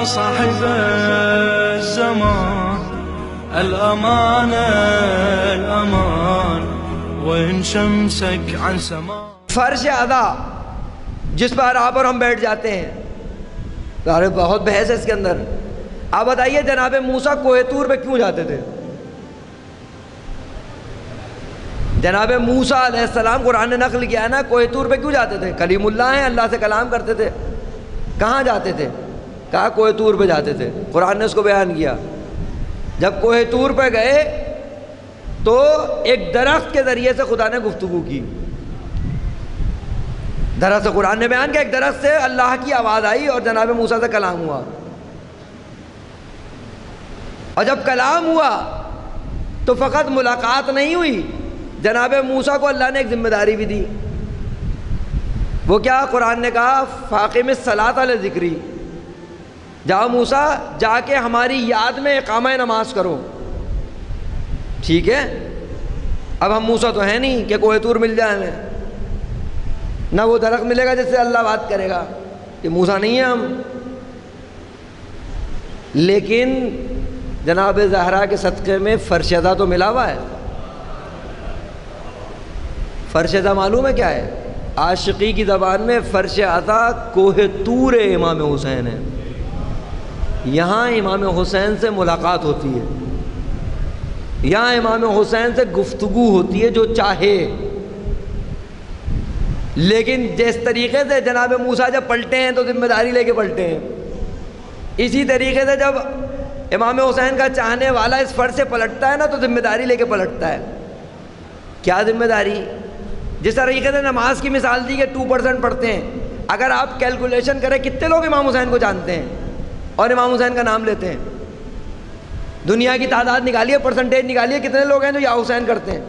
صاحب الزمان الأمان الأمان وإن شمسك عن سماء. فرش ادا جس پر آپ اور ہم بیٹھ جاتے ہیں، بہت بحث ہے اس کے اندر. آپ بتائیے جناب موسیٰ کوہ طور پہ کیوں جاتے تھے؟ جناب موسیٰ علیہ السلام، قرآن نے نقل کیا ہے نا، کوہ طور پہ کیوں جاتے تھے؟ کلیم اللہ ہیں، اللہ سے کلام کرتے تھے. کہاں جاتے تھے؟ کہا کوہ طور پہ جاتے تھے. قرآن نے اس کو بیان کیا. جب کوہ طور پہ گئے تو ایک درخت کے ذریعے سے خدا نے گفتگو کی. درخت سے قرآن نے بیان کیا، ایک درخت سے اللہ کی آواز آئی اور جناب موسیٰ سے کلام ہوا. اور جب کلام ہوا تو فقط ملاقات نہیں ہوئی، جناب موسیٰ کو اللہ نے ایک ذمہ داری بھی دی. وہ کیا؟ قرآن نے کہا فاقم الصلاۃ لذکری، جاؤ موسیٰ جا کے ہماری یاد میں اقامہ نماز کرو. ٹھیک ہے. اب ہم موسیٰ تو ہیں نہیں کہ کوہ طور مل جائے ہمیں، نہ وہ درخت ملے گا جس سے اللہ بات کرے گا، کہ موسیٰ نہیں ہیں ہم. لیکن جناب زہرا کے صدقے میں فرشدہ تو ملا ہوا ہے. فرشدہ معلوم ہے کیا ہے؟ عاشقی کی زبان میں فرش عطا کوہ طور امام حسین ہے. یہاں امام حسین سے ملاقات ہوتی ہے، یہاں امام حسین سے گفتگو ہوتی ہے جو چاہے. لیکن جس طریقے سے جناب موسیٰ جب پلٹے ہیں تو ذمہ داری لے کے پلٹے ہیں، اسی طریقے سے جب امام حسین کا چاہنے والا اس فرش سے پلٹتا ہے نا تو ذمہ داری لے کے پلٹتا ہے. کیا ذمہ داری؟ جس طریقے سے نماز کی مثال دی کہ 2% پڑھتے ہیں، اگر آپ کیلکولیشن کریں کتنے لوگ امام حسین کو جانتے ہیں اور امام حسین کا نام لیتے ہیں، دنیا کی تعداد نکالیے، پرسنٹیج نکالیے، کتنے لوگ ہیں جو یا حسین کرتے ہیں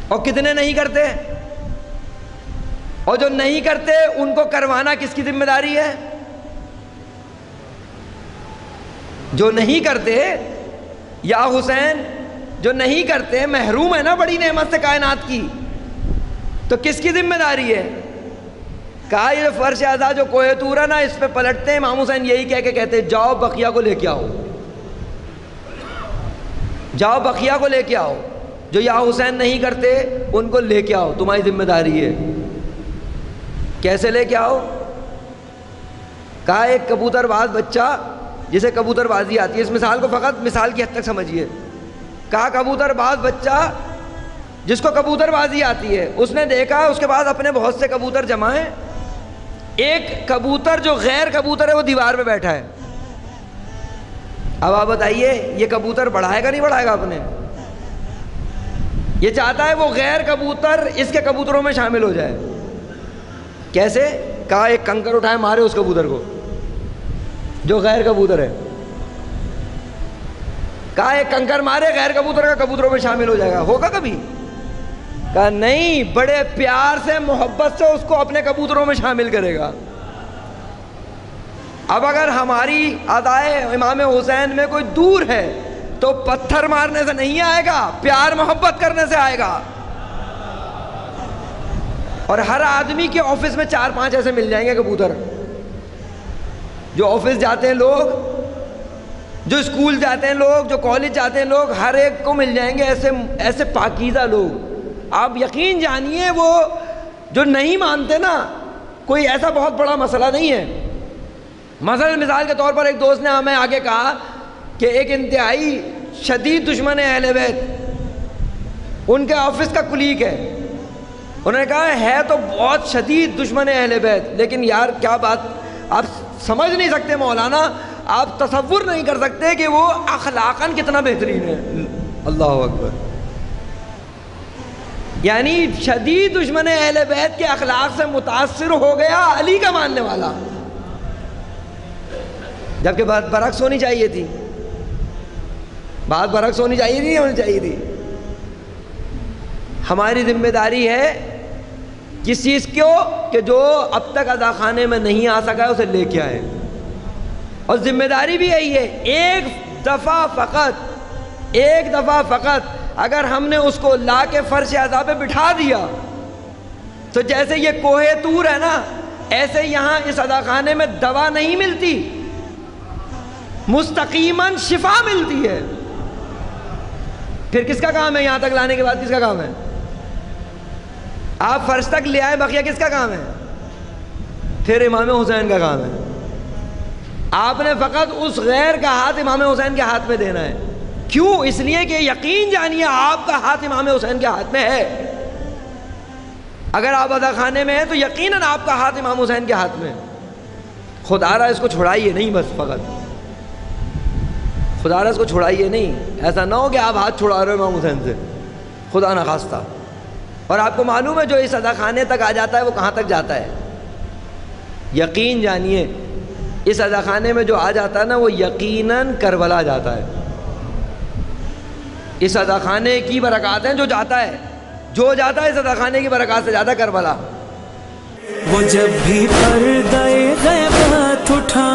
اور کتنے نہیں کرتے. اور جو نہیں کرتے ان کو کروانا کس کی ذمہ داری ہے؟ جو نہیں کرتے یا حسین جو نہیں کرتے محروم ہے نا بڑی نعمت سے کائنات کی، تو کس کی ذمہ داری ہے؟ کہا یہ فرش اعضا جو کوہ طور ہے نا اس پہ پلٹتے ہیں. امام حسین یہی کہہ کے کہتے جاؤ بقیہ کو لے کے آؤ، جاؤ بقیہ کو لے کے آؤ، جو یا حسین نہیں کرتے ان کو لے کے آؤ، تمہاری ذمہ داری ہے. کیسے لے کے آؤ؟ کہا ایک کبوتر باز بچہ جسے کبوتر بازی آتی ہے، اس مثال کو فقط مثال کی حد تک سمجھیے. کہا کبوتر باز بچہ جس کو کبوتر بازی آتی ہے، اس نے دیکھا اس کے بعد اپنے بہت سے کبوتر جمع ہیں، ایک کبوتر جو غیر کبوتر ہے وہ دیوار پہ بیٹھا ہے. اب آپ بتائیے یہ کبوتر بڑھائے گا نہیں بڑھائے گا اپنے؟ یہ چاہتا ہے وہ غیر کبوتر اس کے کبوتروں میں شامل ہو جائے. کیسے؟ کہا ایک کنکر اٹھائے مارے اس کبوتر کو جو غیر کبوتر ہے. کہا ایک کنکر مارے غیر کبوتر کا کبوتروں میں شامل ہو جائے گا، ہوگا کبھی؟ کہا نہیں، بڑے پیار سے محبت سے اس کو اپنے کبوتروں میں شامل کرے گا. اب اگر ہماری ادائے امام حسین میں کوئی دور ہے تو پتھر مارنے سے نہیں آئے گا، پیار محبت کرنے سے آئے گا. اور ہر آدمی کے آفس میں 4-5 ایسے مل جائیں گے کبوتر. جو آفس جاتے ہیں لوگ، جو اسکول جاتے ہیں لوگ، جو کالج جاتے ہیں لوگ، ہر ایک کو مل جائیں گے ایسے پاکیزہ لوگ. آپ یقین جانیے وہ جو نہیں مانتے نا، کوئی ایسا بہت بڑا مسئلہ نہیں ہے. مثلا مثال کے طور پر ایک دوست نے ہمیں آگے کہا کہ ایک انتہائی شدید دشمن اہل بیت ان کے آفس کا کلیگ ہے. انہوں نے کہا ہے تو بہت شدید دشمن اہل بیت، لیکن یار کیا بات، آپ سمجھ نہیں سکتے مولانا، آپ تصور نہیں کر سکتے کہ وہ اخلاقاً کتنا بہترین ہے. اللہ اکبر. یعنی شدید دشمن اہل بیت کے اخلاق سے متاثر ہو گیا علی کا ماننے والا، جبکہ بات برعکس ہونی چاہیے تھی. بات برعکس ہونی چاہیے تھی، نہیں ہونی چاہیے تھی. ہماری ذمہ داری ہے کس چیز کو کہ جو اب تک ادا خانے میں نہیں آ سکا ہے اسے لے کے آئے. اور ذمہ داری بھی یہی ہے، ایک دفعہ فقط اگر ہم نے اس کو لا کے فرش اعضا پہ بٹھا دیا تو جیسے یہ کوہ طور ہے نا، ایسے یہاں اس ادا خانے میں دوا نہیں ملتی مستقیماً شفا ملتی ہے. پھر کس کا کام ہے یہاں تک لانے کے بعد؟ کس کا کام ہے؟ آپ فرش تک لے آئے، بقیہ کس کا کام ہے؟ پھر امام حسین کا کام ہے. آپ نے فقط اس غیر کا ہاتھ امام حسین کے ہاتھ میں دینا ہے. کیوں؟ اس لیے کہ یقین جانیے آپ کا ہاتھ امام حسین کے ہاتھ میں ہے. اگر آپ عزا خانے میں ہیں تو یقیناً آپ کا ہاتھ امام حسین کے ہاتھ میں ہے. خدا را اس کو چھڑائیے نہیں، بس فقط خدا را اس کو چھڑائیے نہیں. ایسا نہ ہو کہ آپ ہاتھ چھڑا رہے ہو امام حسین سے، خدا نخواستہ. اور آپ کو معلوم ہے جو اس عزا خانے تک آ جاتا ہے وہ کہاں تک جاتا ہے؟ یقین جانیے اس عزا خانے میں جو آ جاتا ہے نا وہ یقیناً کربلا جاتا ہے. اس عزا خانے کی برکات ہیں جو جاتا ہے اس عزا خانے کی برکات سے جاتا ہے کربلا. وہ جب بھی پردہ غیبت اٹھا